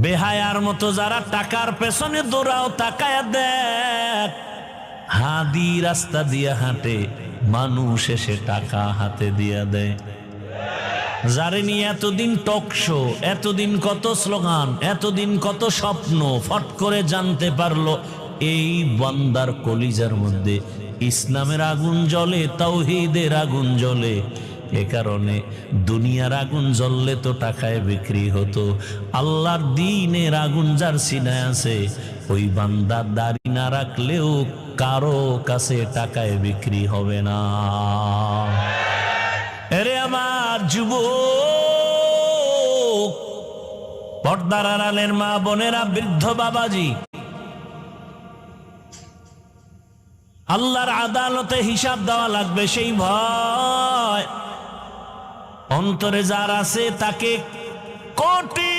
বেহায়ার মতো যারা টাকার পেছনে দৌড়াও, তাকায়া দেখ, হাদি রাস্তা দিয়া হাঁটে, মানুষ এসে টাকা হাতে দিয়া দেয়। যারে নিয়ে এতদিন টক শো, এতদিন কত স্লোগান, এতদিন কত স্বপ্ন, ফট করে জানতে পারলো এই বান্দার কলিজার মধ্যে ইসলামের আগুন জ্বলে, তাওহীদের আগুন জ্বলে। এ কারণে দুনিয়ার আগুন জ্বললে তো টাকায় বিক্রি হতো, আল্লাহর দ্বীনের আগুন যার সিনায় আছে, ওই বান্দা দাড়ি না রাখলেও কারো কাছে টাকায় বিক্রি হবে না। এরে আমার যুবক, পর্দার আড়ালের মা বোনেরা, বৃদ্ধ বাবাজি, আল্লাহর আদালতে হিসাব দেওয়া লাগবে, সেই ভয় অন্তরে যার আছে তাকে কোটি